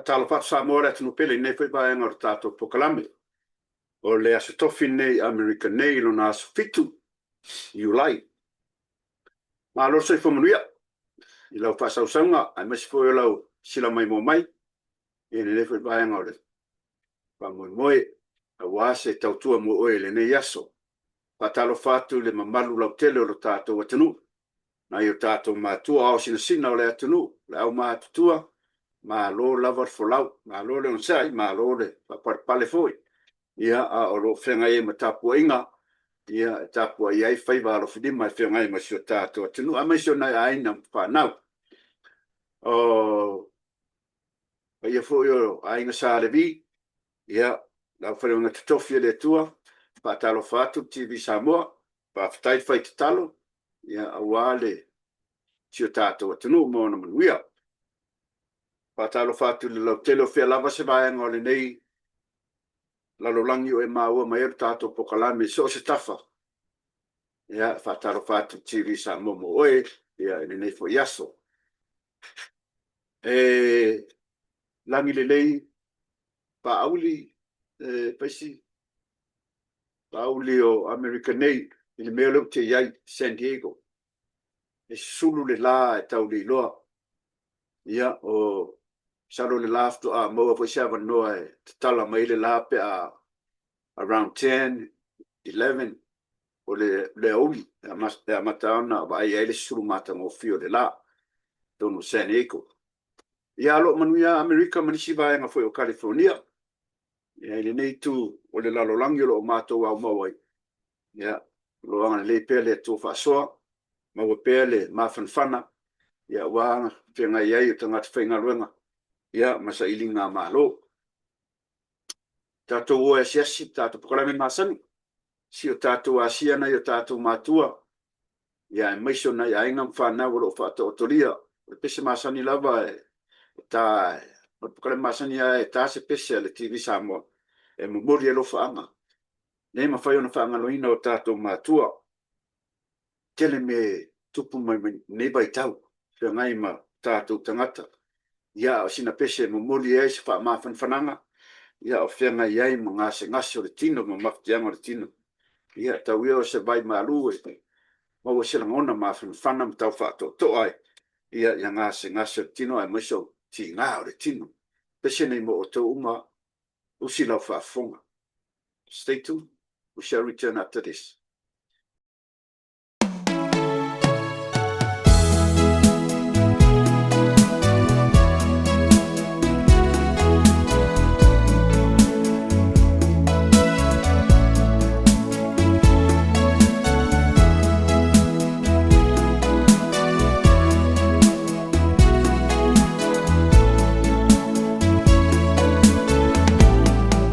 talo fatu sa mora tunu pele nei foi ba ngor tato pokalame o le aso tofi nei America nei lo na aso fitu Julai ma lo sei fomuia I lau fa sausanga ai mas foi lau sila mai mo mai e nei foi ba ngor pa mo moi a wase tautua mo oe le nei aso pa talo fatu le mamalu lau tele o tato watanu na yo tato matua o sina o le atunu le au matua ma lo lava folau ma lo le onsai ma lo le pale foi ia a o lo fenga e matapu inga ia tapu ai fai va lo fidi ma fenga e ma sio tato tunu a mai sio na ai na pa nau o ia foi o ai na sa le vi ia la fai una tofia le tua pa talo fatu TV Samoa pa ftai fai talo ia a wale sio tato tunu mo na manuia patalo fatu le lautelo fea lava se vai ngole nei la lolangi o e maua mai tato pokalame so se tafa ia fatalo fatu TV Samoa mo oe ia nei fo yaso langi le lei pa auli paisi pa auli o America nei le melo te iai San Diego sulu le la e tau li loa ia o salo le lafto a mo fo sava no e tala mai le la pe a around 10 11 o le oli a matana ba ia le sulu mata mo fio de la tonu San Diego ia lo manuia America manisi vai nga foi o California ia le nei tu o le lalo langi lo mato wa mo wai ia lo anga le pele tu fa so ma o pele ma fanfana ia wa tenga ia tanga tfenga luenga ia masa ilinga malo tato o esi tato pokalame masani si o tato asia na o tato matua ia meso na ia inga mfana wo fa to toria pese masani lava ta pokalame masani ia ta se pese le TV Samoa e memori lo faanga nei ma fai ona faanga no ina o tato matua tele me tupu mai nei vai tau se ngai ma tato tangata ia o sina pese memori e se fa ma fananga ia o fenga iai mga se ngaso le tino ma maftianga le tino ia tau ia o se vai malu e ma o se langona ma fana tau fa to ai ia nga se ngaso le tino ai meso ti nga o le tino pese nei mo o to uma usila fa fonga. Stay tuned. We shall return after this.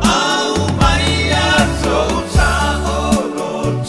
Au mai a so sa o lo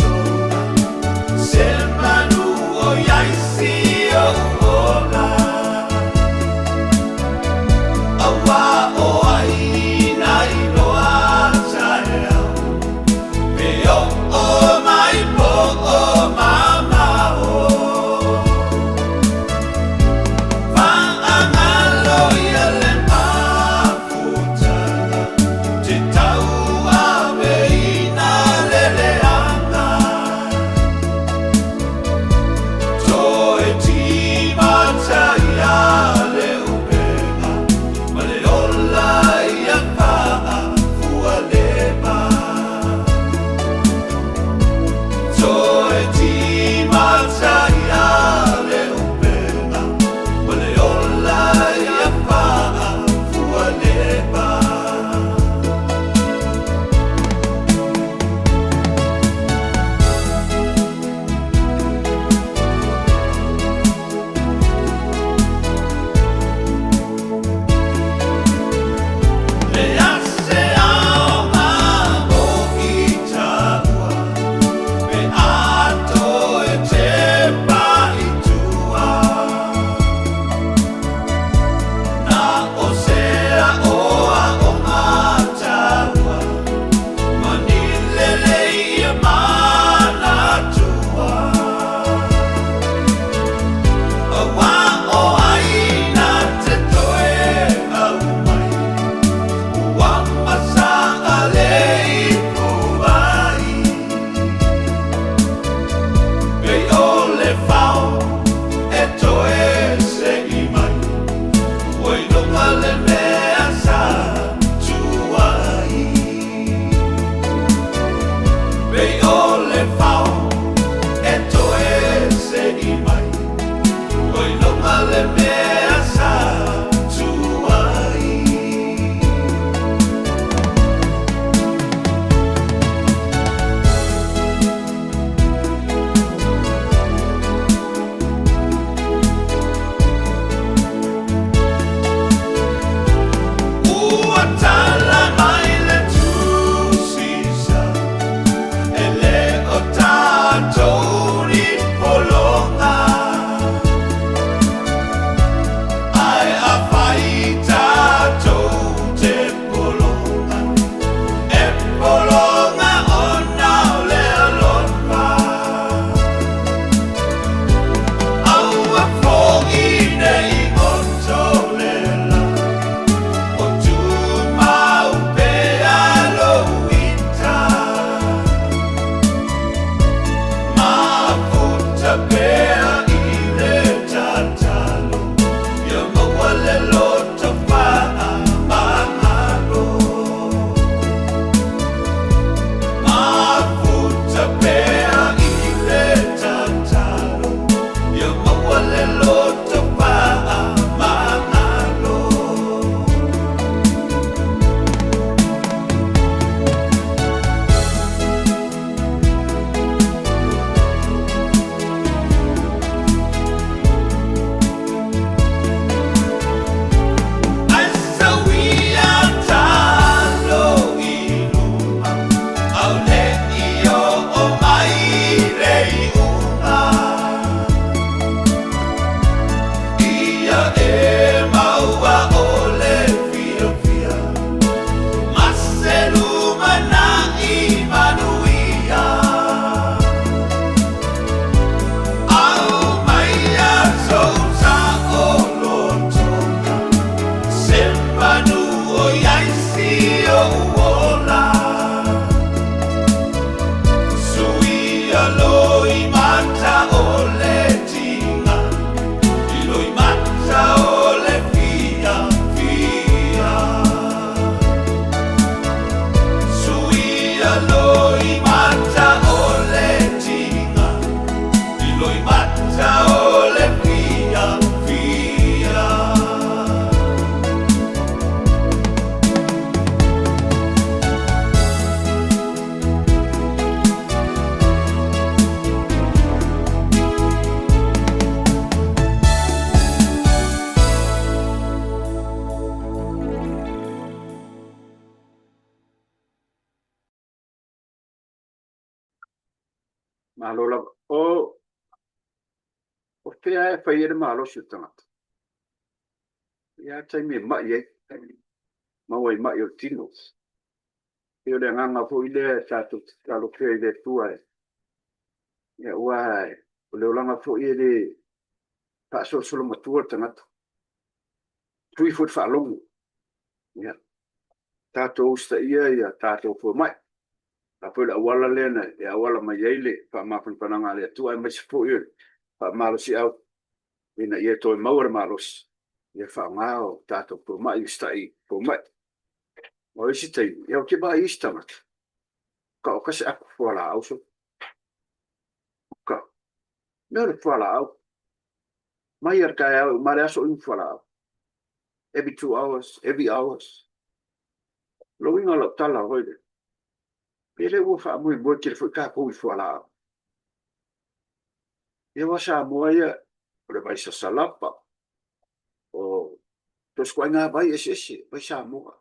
Malola o pea e whai ere malo si tangata. Ia tai me mai e, mau ai mai o tino. E o le nganga fo i le tātou talo pea i le tua e. Ia ua e, o le olanga fo i le paso solo matua tangata. Tui fo te whaalongo. Ia, tātou usta ia tātou fo mai. A poi la wala lena e a wala mai eile pa mapun pananga le tua e mai se fo i pa malo si au. Ina ia toi maura malos. Ia whaangao tātou po mai ustai po mai. O isi tei, ia o ke ba istamat. Ka o kase aku fuala au so. Ka, mea le fuala au. Mai ar kai au, mare aso in fuala au. Every 2 hours, every hours. Lo inga lo tala hoide. Pele ua wha mui mui kire fui ka kou i fuala au. Ia wasa mua ia, o le vai sa salapa. O, tos kwa ngā vai esi, vai sa mua.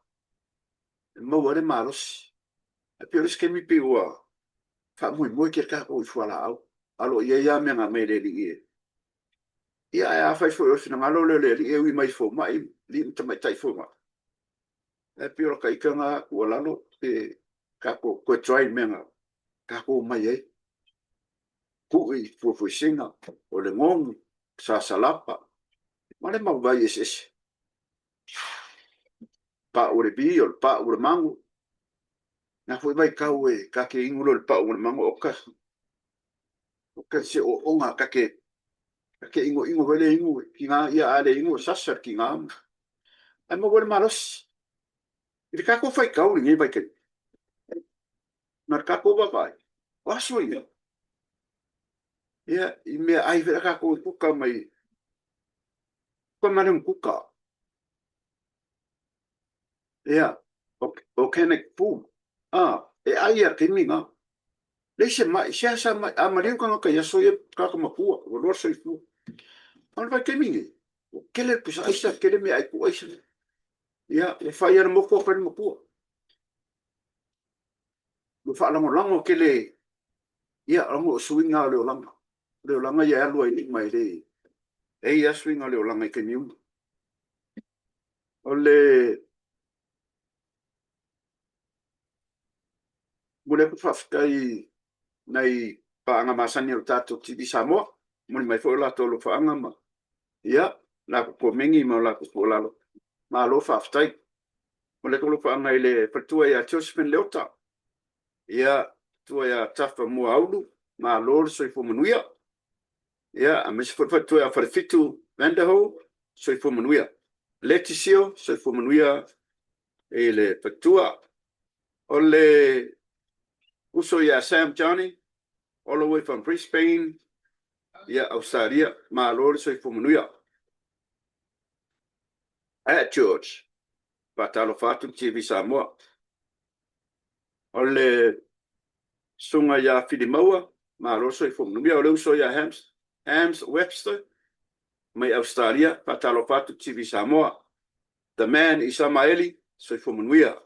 Mau ane maros. E pio ris kemi pi ua. Wha mui kire ka kou i fuala au. Alo ia mea ngā mei le li ie. Ia e a whai fo o sina ngalo le li e ui mai fo mai, li mta mai tai fo mai. E pio ka ika ngā ua lalo, e ka koe trai mea ka kou mai e. Kui fo singa, o le ngongu, sa salapa. Ma le mau vai esi. Pa o le bi, o le pa o le mangu. Nga fo vai kau e, ka ke ingulo le pa o le mangu o ka. O ka se o onga ka ke ingo vele ingo, ki ngā ia ale ingo sasar ki ngā. ai mo wale malos. Ili kako fai kau ni vai ke. Nar kako ba vai. Waso ia. Ia, I mea ai vera kako kuka mai. Ko mane kuka. Ia, o kenek pu. E ai ar kiminga. Leise mai, siasa mai, a mariu kanga ka yaso ia kako mapua, o lor soi fu. Ano vai kimingi. O kele pisa aisa, kele me ai pu aisa. Ia, e fai ana moko pa ni mapua. Lo fa lango lango kele, ia, lango swinga leo langa. Leo langa ia alua ini mai le. E ia swinga leo langa i kemiu. O le, mule ku fafikai nai paanga masani o tato TV Samoa. Muli mai fo la tolo faanga ma. Ia, la ko mengi ma la ko lalo. Ma lo fafikai. Mule ko lo faanga ile patua ia Josephine Leota. Ia, tua ia tafa mua aulu. Ma lo so ifo manuia. Ia, a mesi fatua ia farfitu Vanderho so ifo manuia. Leticio so ifo manuia ile patua. Ole uso ia Sam Johnny. All the way from Brisbane, yeah, Australia, ma lor so ifo manuia. At George, patalo fatu TV Samoa. Ole sunga ya Fidimaua, ma lor so ifo manuia. Ole uso ya Hams Webster, mai Australia, patalo fatu TV Samoa. The man Isamaeli, so ifo manuia.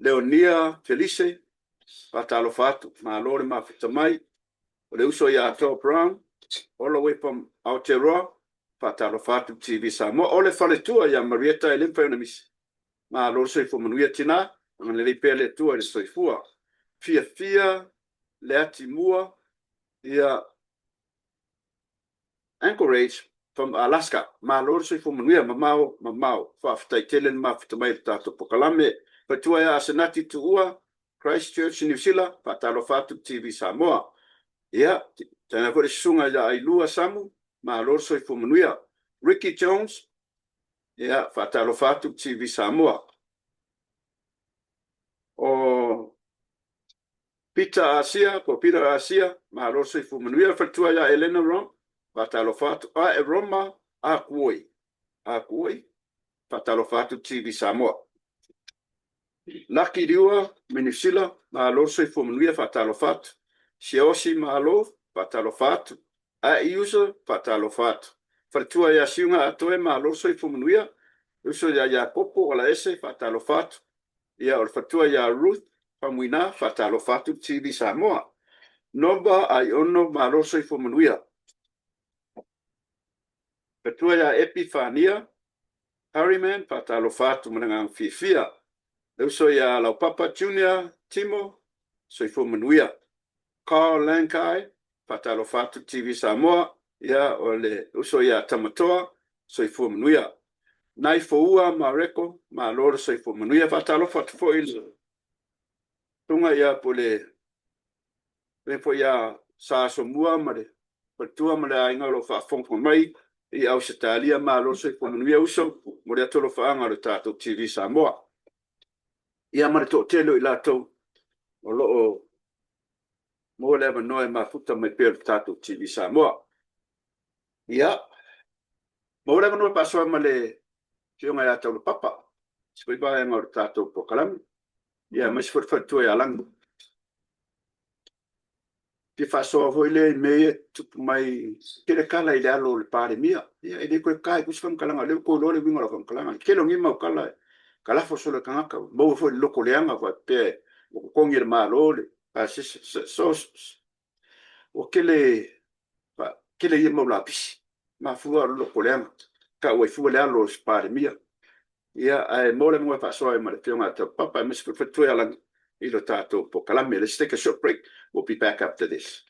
Leonia Felice, patalo fatu, ma lor ma fitamai. Ole uso ya Top Brown, all the way from Aotearoa, patalo fatu TV Samoa. Ole fale tua ya Marieta Elimpenamis. Ma lo so ifo manuia tina, ngane le pele tua le soifua. Fia, le atimua, ia Anchorage from Alaska. Ma lo so ifo manuia mamau, faaftai telen ma fitamai tato pokalame. Patua ya Asenati tuua, Christchurch, New Zealand, patalo fatu TV Samoa. Ia, tana kore sunga ya Ailua Samu, ma lo so ifo manuia. Ricky Jones, ia, fatalo fatu TV Samoa. O Peter Asia, ma lo so ifo manuia fatua ya Elena Rom, fatalo fatu, e Roma, a kuoi, fatalo fatu TV Samoa. Lucky Liua, Minisila, ma lo so ifo manuia fatalo fatu. Siosi ma lo, fatalo fatu. A iuso, fatalo fatu. Fatua ya siunga atoe ma lo so ifo manuia. Uso ya popo wala ese, fatalo fatu. Ia o fatua ya Ruth, pamuina, fatalo fatu TV Samoa. Nova ai ono ma lo so ifo manuia. Fatua ya Epifania, Harryman, fatalo fatu manangang fifia. Uso ya Laupapa Junior, Timo, so ifo manuia. Carl Lankai, fatalo fatu TV Samoa, ia ole uso ya Tamatoa, so ifo manuia. Nai foua mareko, ma loro so ifo manuia fatalo fatu fo ilu. Tunga ia pole, fo ia sa so mua mare, patua mare a inga lo fa fongfong mai, i au setalia ma loro so ifo manuia uso, more atolo fa anga lo tato TV Samoa. Ia mare to telo i lato, o loo, mo le manoe ma futa mai per tato TV Samoa. Ia, mo le manoe pasoa male, fionga ia tau papa, spui ba e ngor tato po kalami. Ia, mas forfatua ia lango. Te fasoa foi le me tupu mai kele kala i le alo le pare mia. Ia, e le koe kai kusfam kalanga, le ko lore wingola kam kalanga. Kelo ngima o kala, kala fo sole kangaka, mo foi loko leanga kwa pe, o kongi le malo le, pa o kele ia mo la pisi. Ma fua loko leanga, ka ua fua le alo le pare mia. Ia, ai mo le mo fasoa ma le fionga ta papa, mas forfatua ia lango. Ilo tato po kalame. Let's take a short break. We'll be back after this.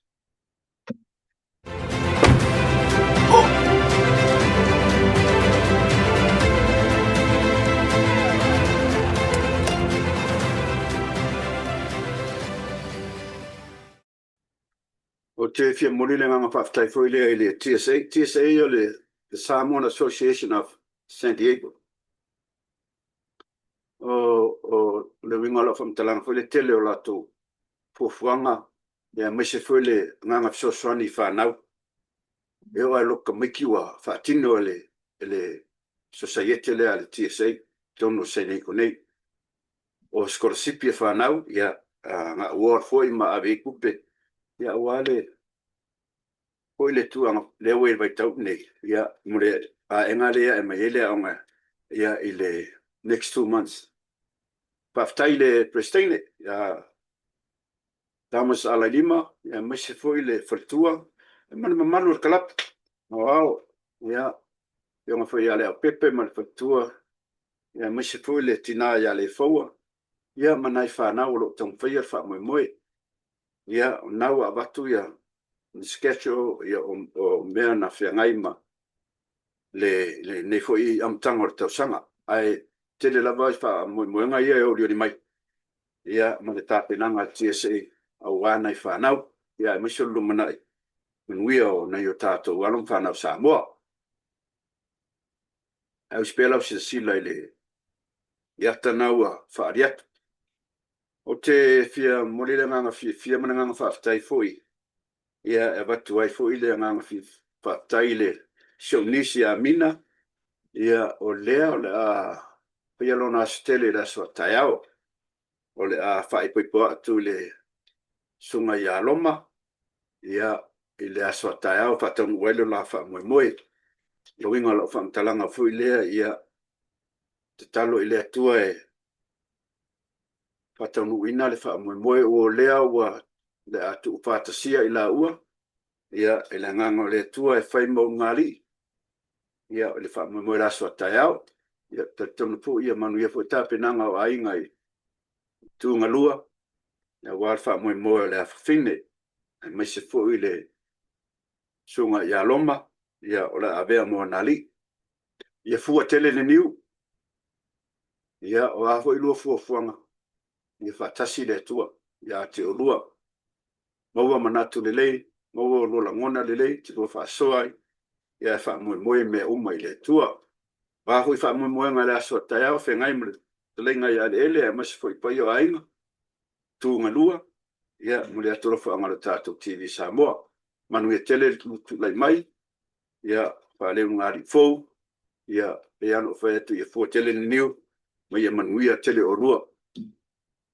O te fia mori le nganga whaftai fwoi lea i le TSA. TSA o le Samoan Association of San Diego. le winga lo whamtalanga foi le tele o lato fuafuanga ia mai se foi le nganga fisosoani whanau e o ai loka mikiwa whaatino le society le ale TSA tono sei nei konei o skorsipi e whanau ia nga uor foi ma ave kupe ia wale foi le tuanga le wei vai tau nei ia mure a enga lea e mai ele aonga ia i le next 2 months Paftai le prestine ia Tamas ala lima ia mai se foi le faltua e mana mamanu kalap wow ia ia foi ale a pepe man faltua ia mai se foi le tina ia le foua ia manai whanau lo tong whaia wha moe ia nau a batu ia sketcho ia o mea na whiangai ma le nei foi amtanga o le tausanga ai tele lava wha moe ngai ia e o lioni mai ia ma le tāpenanga TSA au wana i whanau ia mai se lumanai manuia o nei o tātou alum whanau Samoa au spela o sila i le ia tanaua whaariatu o te fia molile nganga fia mana nganga whaftai foi ia e watu ai foi le nganga whaftai le sionisi a mina ia o lea o le a pia lona stele la so taiao o le a whaipoipo atu le sunga ia loma ia i le aso taiao whatangu welo la wha moe lo winga lo whamtalanga foi lea ia te talo i le atua e whatangu ina le wha moe o lea ua le atu upatasia i la ua ia i le nganga le atua e whai mau ngari ia le wha moe la so taiao ia te tonu pu ia manu ia fo tapenanga o ainga i tuunga lua ia wal wha moe le awhine e mai se fo i le sunga ia loma ia o le avea moa nali ia fua tele le niu ia o a fo i lua fuanga ia whatasi le tua ia te o lua maua manatu le lei maua o lua langona le lei te lua whaasoai ia wha moe me uma i le tua wa hui wha moe ngai le aso taiao whengai mre te lei ngai ale ele e masi fo i pai o ainga tuunga lua ia mule atorofa angalo tātou TV Samoa manu e tele tu lai mai ia pa le ngari fou ia e ano fa tu ia fo tele niu mai manu ia tele o rua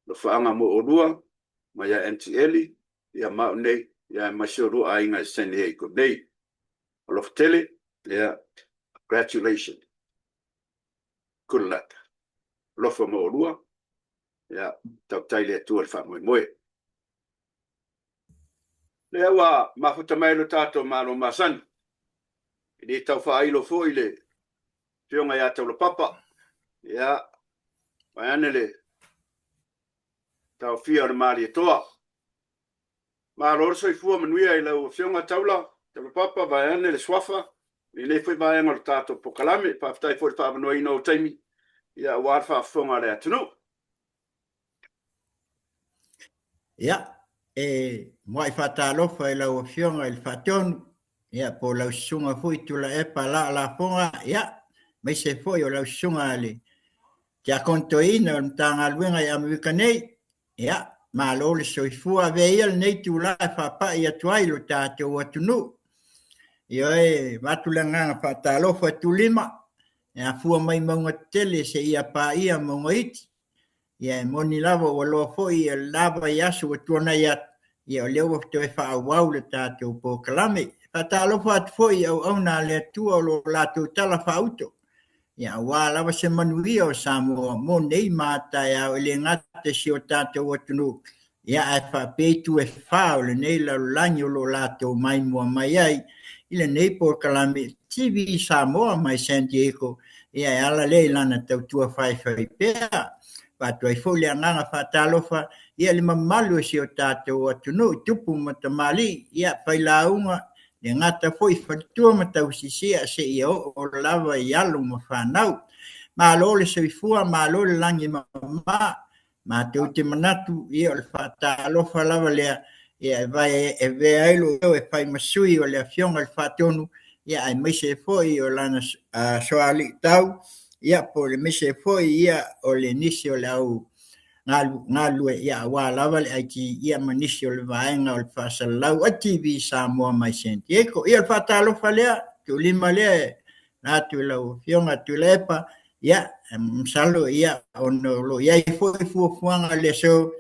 lo faanga mo o rua mai ia NTL ia ma nei ia masio rua ainga San Diego nei lo tele ia congratulations good luck lo fa mo o rua ia tau taile tu al fa moe le wa mafuta mai lo tato malo masan ni tau fa ilo foi le fionga ya tau lo papa ya paanele tau fia mali toa ma lor soi fu manuia i lo fionga taula tau papa paanele swafa ni le foi ba ngol tato pokalame pa ftai foi fa no ino taimi ya wa fa fonga le tunu ya moi fatalofa i lau fionga il fation ia po lau sunga fui tula e pala la fonga ia mai se foi o lau sunga ali tia kontoina o tanga luenga i Amerika nei ia ma lo le soifua veia nei tula fa pa ia tuai lo tātou atunu ia e matulanga fatalofa tulima ia fua mai maunga tele se ia pa ia maunga iti ia moni lava o lo foi lava yasu o tuana ia o leo te fa wau le tatou po kalame fatalo fat foi au na le tua lo lato tala fa auto ia wa lava se manuia o Samoa mo nei mata ia o le ngate si o tatou o tunu ia e fa peitu e fa o le nei la lanyo lo lato mai mo mai ai ile nei po kalame TV Samoa mai San Diego ia ala le lana tau tua fai pea Patu ai fole anganga fatalofa ia le mamalu si o tātou atunu tupu matamali ia pailaunga le ngata foi fatua matausisia se ia o lava i alu ma whanau ma lo le soifua ma lo le langi ma tau te manatu ia o le fatalofa lava lea ia vai e veailu e pai masui o le afionga le fatonu ia ai meise foi o lana soali tau ia po le mese foi ia o le nisi o le au ngalu ia wa lava le aiti ia manisi o le vaenga o le fasalau a TV Samoa mai senti e ko ia fatalo falea tu lima le na tu lau fionga tu lepa ia msalo ia ono lo ia fu fuanga le so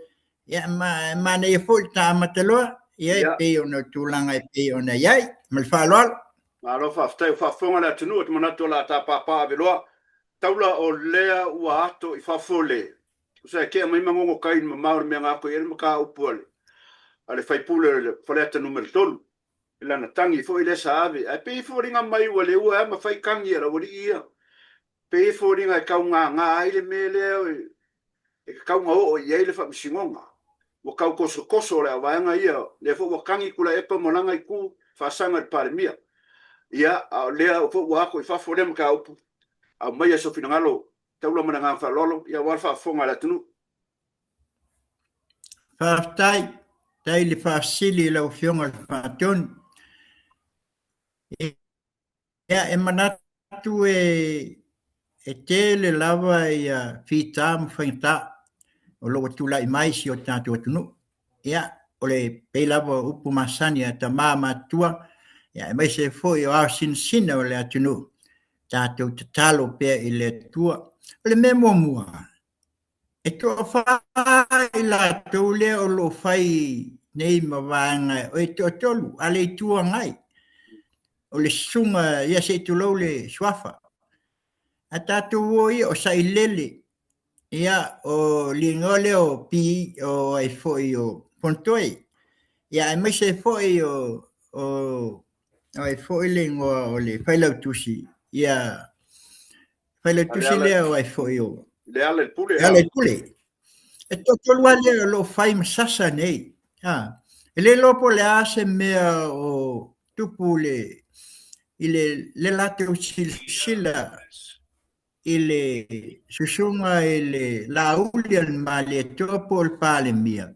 ia ma ne fu ta matelo ia pe ono tulanga pe ono ia mal falol alo fa fonga la tunu te monato la ta papa veloa taula o lea ua ato I fafole sa ke mai mango kai ma me nga ko ele ka upole ale fai pule le faleta numero tolu ila na tangi fo ile sabe a pe fo ringa mai wale ua ma fai kangi era wali ia pe fo ringa ka nga ile mele e ka nga o ia ile fa msingonga o ka koso le vaanga ia le fo kangi kula e pa molanga iku fa sanga pale mia ia le fo wa ko fa fo dem ka upu a mai so fina ngalo taula mana nga fa lolo ia wa fa fonga la tunu Fartai, tai le fasili la fionga le faton. Ia manatu e tele lava ia fita mfaita o lo tula mai si o tatu tunu. Ia ole pe lava upu masani ta mama tua. Ia mai se foi o sin o le atunu. Tatu talo pe ile tua. Le memo mua. E to fai la tole o lo fai nei mawanga o e to tolu ale tua ngai o le sunga ia se tu lo le swafa a tatu oi o sai lele ia o lingole o pi o ai foi o pontoi ia mai se foi o ai foi lingo o le fai la tusi ia fai la tusi le o ai foi o le ale pule e tolu ale lo fai masasa nei ele lopo le ase mea o tupu le late o sila ile susunga ile lauli al male topo il pale mia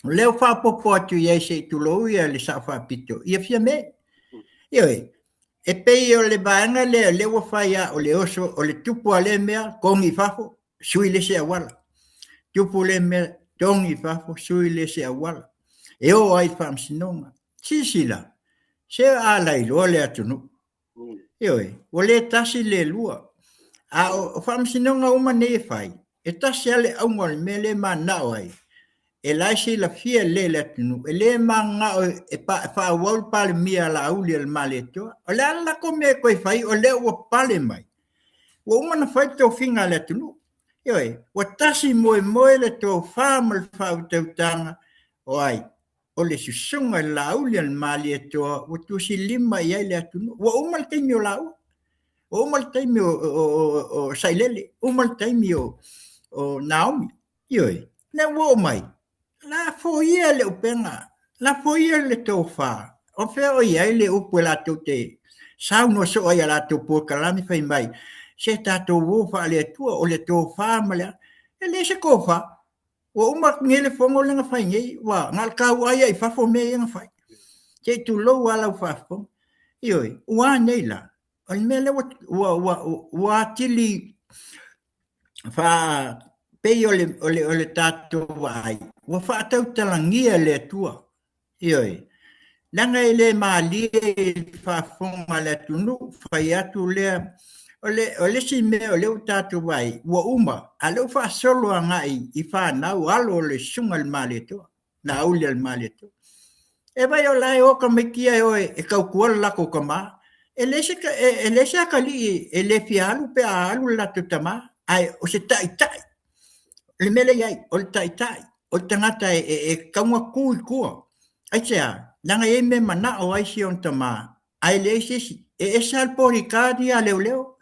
leo fa popo atu ye se tulo ia le safa pito ia fia me e pe o le banga le wo faia o le oso o le tupu ale mea con I fafo sui le se awala tupu le mea tongi fafo sui le se awala e o ai fam sinonga sisila se ala I lo le atunu o le tasi le lua a o fam sinonga uma ne fai e tasi ale aunga mele mana oi e lai si la fia le atunu e le manga o e fa wal pal mia la uli al maleto o le ala ko me ko fai o le o pale mai o uma na fai to finga le atunu o tasi mo le to famal fa utanga o ai o le susunga lau le mali to o tu si lima ia le atunu o umal tenyo lau o umal tenyo o sailele umal tenyo o Naomi na wo mai la fo ia le upenga la fo ia le to fa o fe o ia le upela to te sa no so ia la to po kalami fai mai se ta to wo fa le to o le to fa mala ele se ko fa o uma ngele fongo lenga fai ngai wa ngal ka wa ia fa fo me nga fai ke tu lo wala fa fo wa neila al mele wa tili fa pe ole tato vai wa fa tau talangia le tua langa ele mali fa fo mala tunu fa ya tu le ole si me ole utatu vai wa uma alo fa solo ngai I fa na walo le sunga al maleto na uli al maleto e vai ola o ka mekia e ka kuala la ko kama ele se kali ele fialu pe alu la tutama ai o se tai le mele ai o tai o tangata e kaunga ku ai sea langa e me mana o ai si on tama ai le si e sal poricadi ale leo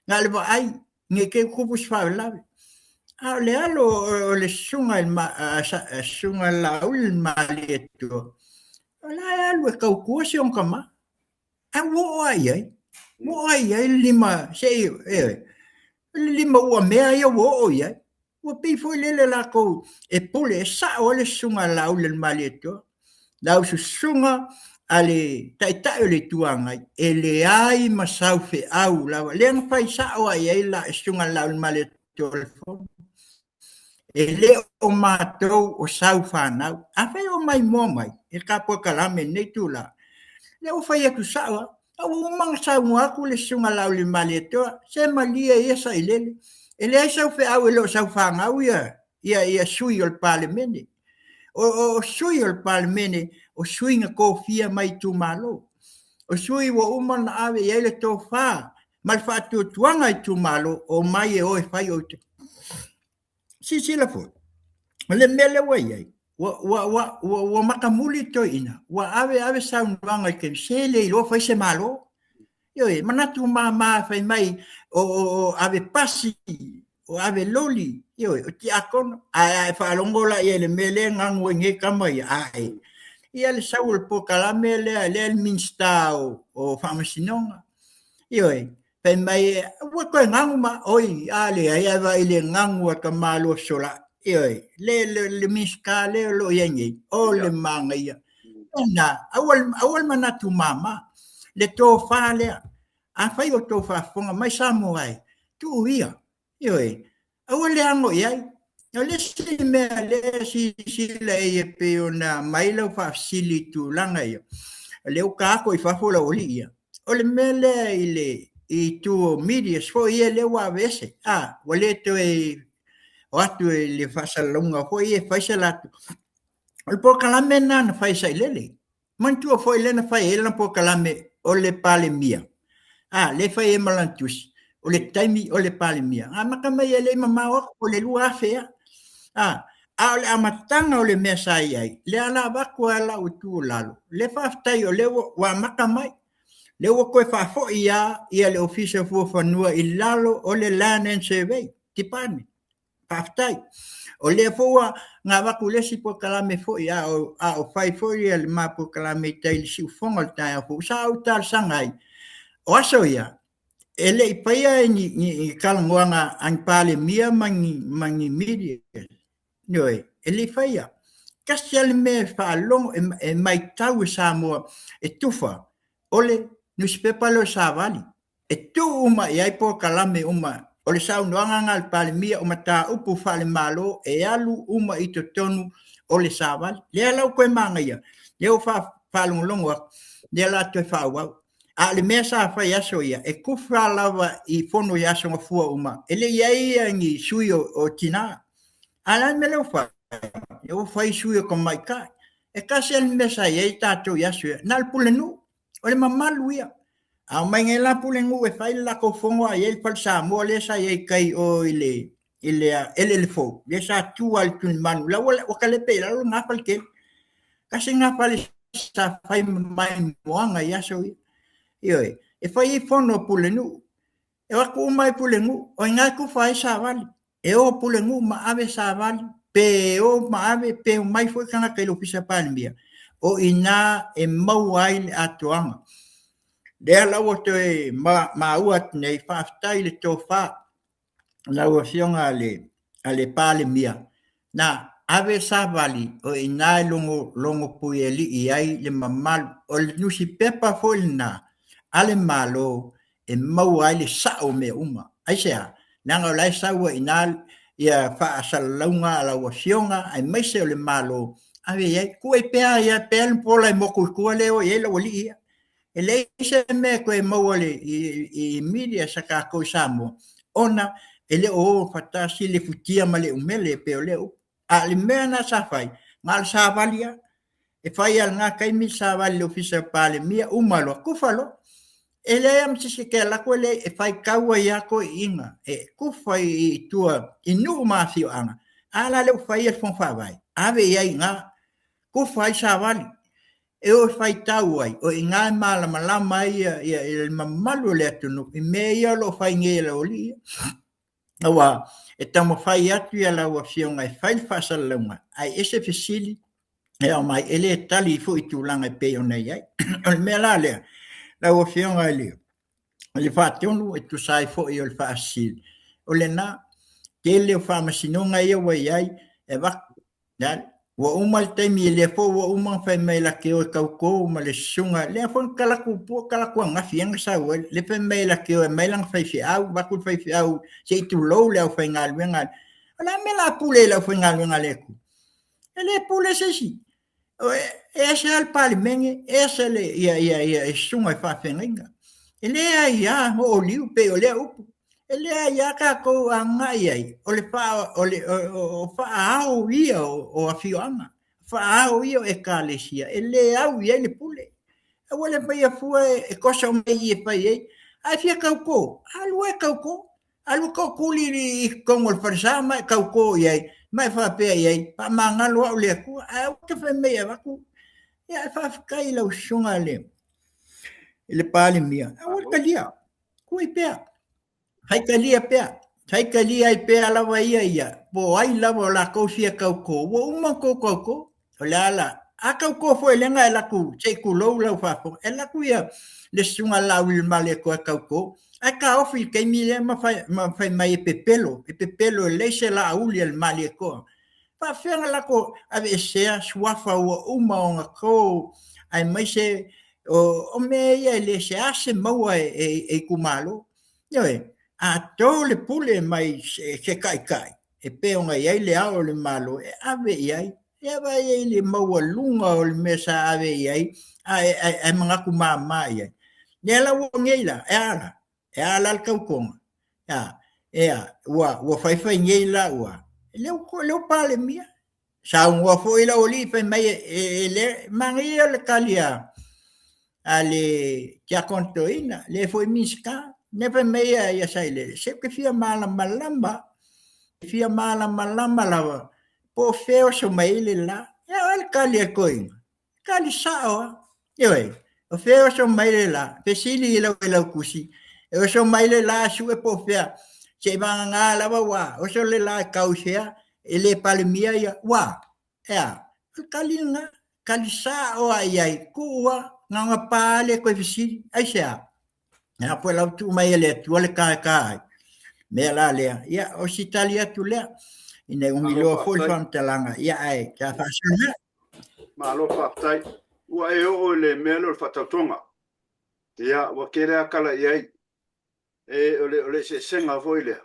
ngal va ai nge ke kupus fa la le alo le sunga sunga la ul maleto la alo ka ku si on kama a wo ai lima se lima o mea ia wo o pe foi le la ko e pole sa o le sunga la ul maleto la sunga ale tai le tuanga ele ai masau fe au la le fai sa o ai la sunga la male telefon ele o mātou o sau whanau, a whai o mai mō mai, e ka po kalame nei tūla. Le o whai atu sawa, a o mang sau ngaku le sunga lau le mali atoa, se malia ia sa ilele. Ele ai sau whi au e lo sau whanau ia sui o le palemene. O sui o le palemene, o sui nga kōwhia mai tū malo. O sui wa umana awe ia le tō whaa, mal whātua tuanga i tū malo, o mai e oe whai o te. Si la fo. Le mele wa iai. Wa makamuli to ina. Wa ave sa unwanga ke sele lo fa se malo. Yo e manatu ma fa mai o ave pasi o ave loli. Yo o ti akon ai fa longola ye le mele ngango nge kamai ai. Ia le saul po kalame le minsta o famasinonga. Yo e pe mai wa ko ngango ma oi ale ai va ile ngango ka malo sola. Ioi, le miska le lo yengi, o le manga ia. Na, awal manatu mama, le tō wha lea, a whai o tō wha whonga, mai samo ai, tu ia, ioi, awal le ango iai, o le si mea le si le e pe o na mailau wha sili tu langa ia, le o kako i whafola oli ia, o le mea le i tu media, so ia le wa vese, wale to o atu e le whasalonga hoi e whaisalatu. O le po kalame nana whaisa i lele. Mantua foi lena whai e lana po kalame o le pale mia. Le whai e malantusi. O le taimi o le pale mia. Makamai e le mamao o le lua awhea. O le amatanga o le mea sai ai. Le ala waku ala o tu lalo. Le whaftai o le wa makamai. Le wa koe whafo ia le ofisa fuafanua i lalo o le land and survey. Tipane. Paftai. O le foa ngā waku lesi po kalame fo ia o whai fo ia le mā po kalame taili si ufonga le taia fo. Sa au tal sangai. O aso ia. E le i paia ni kalangoanga ang pale mia mangi media. Noi, e le whaia. Kasi ale me whaalongo e mai tau e Samoa e tufa. Ole newspaper lo sa vali. E tu uma i ai po kalame uma. O le sau noanga ngā le pale mia o mata upu whale malo e alu uma i to tonu o le sawali. Le alau koe manga ia. Le o whalongolongo le ala toi whauau. A le mea sa whai aso ia. E kufra lawa i fono i aso ngafua uma. E le iai ngi sui o tina. A la me leo whai. E o whai sui o mai kai. E kasi al mea sa iai tātou i aso ia. Nal pulenu. O le mamalu ia. A mai ngai la pulengu e fai la ko fongo a yel pal sa mo le sa ye kai o ile le fo le sa tu al tun manu la o kale pe la na pal ke kasi nga pal sa fai mai moanga ya so yo e fai fono pulenu e wa ku mai pulengu o nga ku fai sa vali e o pulengu ma ave sa vali pe o ma ave pe mai foi kana kai lo pisa palmia o ina e mau ai atuanga. Dea lawa toe mauat nei whaftai le tō wha lawa fionga ale pale mia. Na ave sa vali o inai longo pui e li i ai le mamalu o le nusi pepa fol na ale malo e mau ai le sao me uma. Ai sea, nanga o lai saua inai ia wha asalaunga lawa fionga ai maise o le malo ave iai kua i pēa ia pēa pola i moku kua leo i ela wali ia. E leise me koe mauale i media sa ka koe Samoa. Ona, ele o fatasi le futia ma le umele pe o leo. A le mea na sa fai. Ngā le sa valia. E fai al ngā kaimi sa vali le ofisa pale mia umalo. Kufalo. E le am sisi ke la koe le e fai kaua ia koe inga. E kufa i tua i nuu maafio anga. Ala le fai e fon fawai. Ave iai ngā kufa i sa vali. E o fai tau ai, o i ngā malama ia il mamalu le atunu, i mea ia lo fai nge la oli ia. Awa, e tamo fai atu ia la ua fionga e fai whasalaunga, ai ese fisili, e o mai ele tali fu i tūlanga e peo nei ai. O le mea la lea, la ua fionga e leo. O le whaatonu e tu sai fo i o le whaasili. O le nā, ke leo whamasinonga ia wa iai, e wak, dali. Wa umal taimi le fo wa umang fai mai la ke o kauko ma le sunga le fo kalaku po kalaku nga fianga sa le fai mai la ke o mai lang fai fi au ba ku fai fi au se tu lo le fai ngal wenga la me la pule la foi ngale ku ele pule se si ese al palimenge ese le ia sunga fa fenga ele ia o liu pe o le upu ele ia ka ko anga ia o le fa o fa au ia o afianga fa au ia e kalesia ele au ia le pule o le pa ia fu e cosa me ia pa ia ai fia kauko alu ko kuli como el farsama kauko ia mai fa pe ia pa mangalo o le ku a ke fe me ia ku ia fa kai lo shunga le pale mia a o kalia ku i pe hai kalia i pe ala wa ia po ai la la ko fia kauko wo uma ko la a kauko foi le ngai la ku che ku lo fa po e la ku ia le shunga la wil male ko kauko a ka ofi ke mi le ma fai mai pepelo le se la uli el male ko pa fenga la ko ave sea swafa o uma o ko ai mai se o me ia le se ase maua e kumalo yo a to le pule mai se kai e pe onga ia le ao le malo e ave ia e vai ele maua lunga o le mesa ave ia ai manga kumama ia nela wo ngeila e ala al kaukonga ya wa fai ngeila wa le pale mia sa un wa foi la oli pe mai le mangia le kalia ale ya contoina le foi miska ne pe mai ya sai le se que fia mala malamba lava po feo so mai le la ya el kalia coin kali sao yo o feo so mai le la pe sili la kusi e so mai le la su e po fea se va nga lava wa o so le la kausia ele palmia ya wa ya kalinga kalisa o ai kuwa nga pale ko fisi aisha na po la tu mai le tu le ka me la le ya o sitalia tu le ine umilo fo fam talanga ya ai ka fa suna malo fatai wa e o le melo fatatonga ya wa kere akala ia ole se senga voile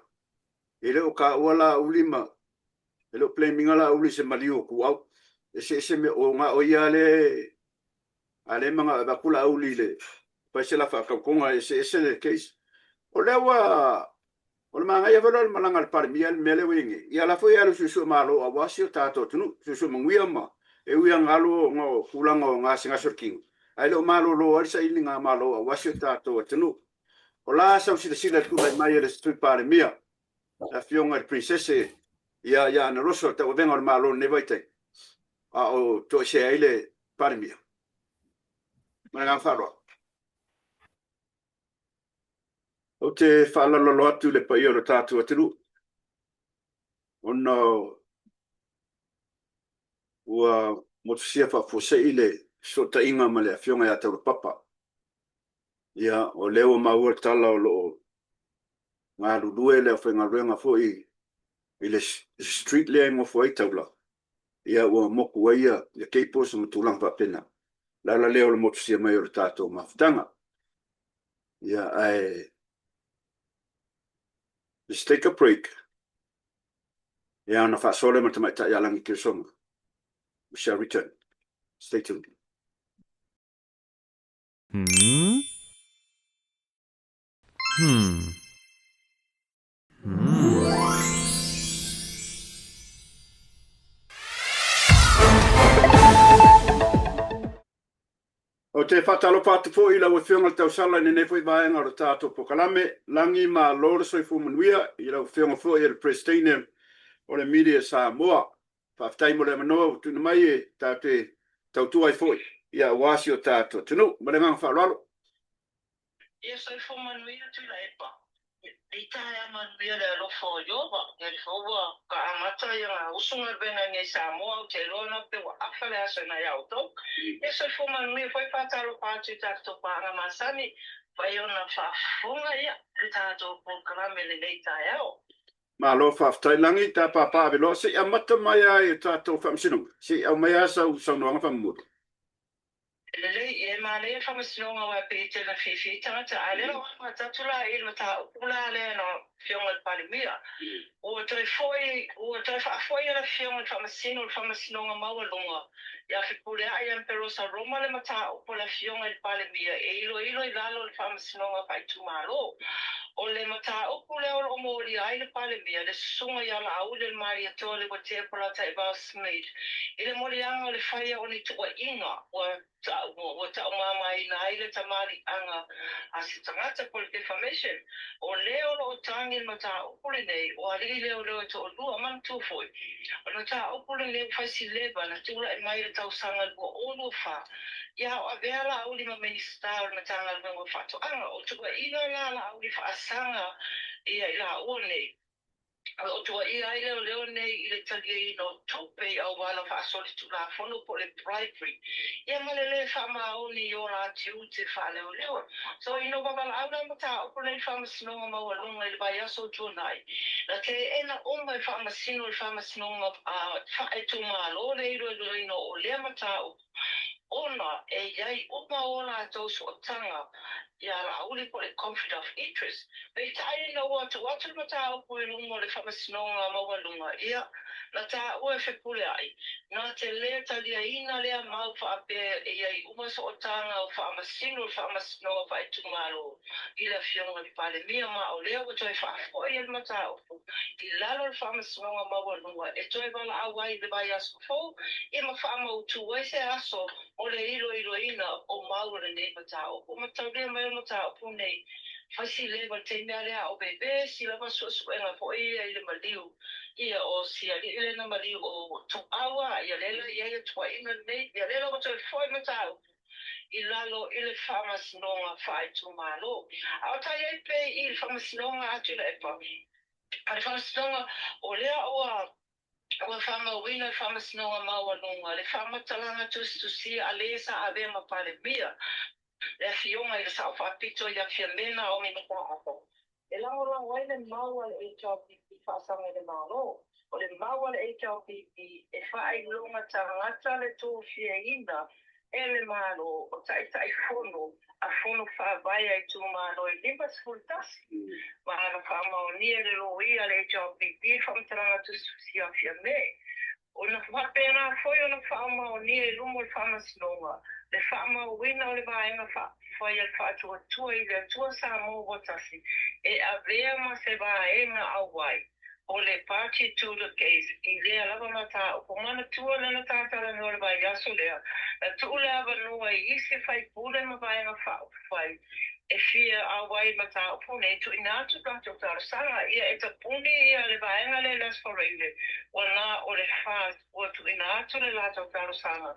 ele o ka wala ulima ele o pleminga la uli se malio ku au se me o nga o ia ale manga ba kula uli le pa se la fa ka konga se le case o le wa o manga ia valo malanga par miel mele wingi ia la foi alu su malo a wasio tato tunu su mangwia ma e wi ngalo ngo kulanga nga singa surking ai lo malo lo sa ilinga malo a wasio tato tunu o la sa sila ku mai le street par mia la fionga princesse ia na rosso te venga al malo ne vai te a o to se ele par mia ma nga faro o te fala lo atu le pai o tatu atu ono ua motusia fa fose ile so ta inga male fionga ya te papa ia o leo ma ua tala o lo nga lue le fa nga renga foi ile street le mo foi tabla ia ua moku ia ya keipo so tulang pa pena la leo le motusia mai o tatu maftanga ia ai let's take a break. Yeah, on the fast solid matamata yalang kirsong. We shall return. Stay tuned. O te whatalo pātu fo ila o whionga tau sala ni nefoi vaenga o tātou po kalame, langi ma lora soi fu manuia, ila o whionga fo i le Pristine o le media Samoa. Whaftai mo le manoa o tunu mai e tāte tautua i foi, ia wasi o tātou. Tunu, marengang whalalo. Ia soi fu manuia tu la epa. I taia manuia le alofo o yoba, e le fōua ka amata ia ngā usunga bena ngai Samoa o te rona pe wa awhale asa na iau tau. Ia soi fu manuia foi whātaro pātu i tātou pāra masani, vai ona whafunga ia, i tātou programe le nei taia o. Ma lo whaftai langi, tā pāpā velo, se amata mai ai tātou whamsinung, se au mai asa u saunoanga whamuru. Lelei e male whamasinonga wa pe te na whiwhi tangata a lera wanga tatula i le ta upula le no fionga le palimia. Ua toi whaafoi ala fionga le whamasinonga maua ia whipule a iam perosa roma le mata upula fionga le palimia e ilo i lalo le whamasinonga whai tumalo. O le mata upule o mori ai le palimia le sunga ia la au le mari atoa le watea palata i bao smid. I le mori anga le whaia o ni tua inga o ta mama i na ile tamari anga a si tangata po le defamation o leo o tangi mata upule nei o ali leo to o lua man tu foi o no ta upule le fasi leba na tula e mai le tau sanga o olu fa ia o avela o lima minister o matanga le ngo fato anga o tua ina la o li fa asanga ia ila o nei o tua ia ile leo nei ile tagi no tope au wala fa soli tu la fono po le bribery ia malele fa ma o ni o la tiu te fa leo so ino baba la au na mata o le fa masino ma o lunga ile ba ya so tu nai la te ena o mai fa masino ma fa e tu ma lo le ino o le mata ona e iai uma ona to so tanga ya la uli po le conflict of interest pe tai no watu mata o po lunga le whamasinonga mawalunga ia na ta o e whepule ai na te lea talia ina lea mau whaape e iai uma so tanga o whamasinonga whai tumaro i la fionga li pale mia ma o lea wato e whaafo i el mata o i lalo le whamasinonga mawalunga e toi wala awai le bai aso fo i ma whaama utu se aso o le ilo ina o maura nei mata o mataurea mai mata o punei fasi leva te mea lea o bebe si lava suenga po ia i le maliu ia o si ali ile na maliu o to awa ia lela ia tua ina nei ia lela o toi foi mata o i lalo i le whamasinonga whai tumalo a tai ai pe i le whamasinonga atu le epa a le whamasinonga o lea oa Ua whanga wina whamasinonga mawalunga, le whamatalanga tusi a lesa a vema pale mia, le fionga i le sao whapito i a fiamena o mi mata ako. E langora wai le maua le HRPP whaasanga le malo, o le maua le HRPP e whaai lunga tangata le tō fia ina, e le malo o tai fono, a fono whaavai ai tū malo i limpas fultasi. Mahana whamao nia le loia le HRPP whamatalanga tusi a fiamena. O na whapena foi o na whamao nia i lumo le whamasinonga. Le whamao wina o le vaenga whai al whaatua tua i le atua sa mō watasi. E a vea ma se vaenga au wai. O le party to the case. I lea lava mata o pomana tua lana tātara no le vai aso lea. Na tu le ava nua i isi whai pule ma vaenga whai. E fia a wai mata o pune tu ina tu kato tara sanga ia e ta puni ia le vaenga le las foreile. O na o le fast o tu ina tu le lato tara sanga.